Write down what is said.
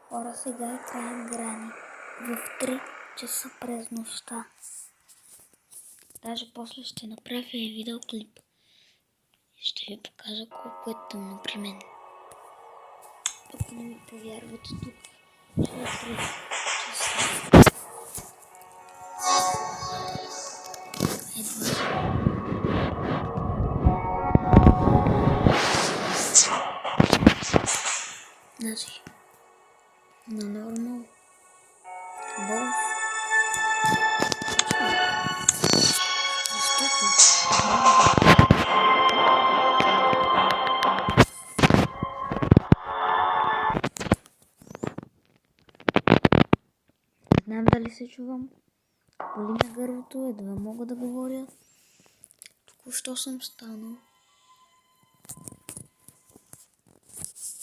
Хора, сега е край грани. В 3 часа през нощта. Даже после ще направя и видеоклип. Ще ви покажа колко е тъмно при мен. Ако не ми повярвате тук, ще е 3 часа. Значи, на нормал, болф, защото не знам дали се чувам, боли ме гърлото, едва мога да говоря, току-що съм станал.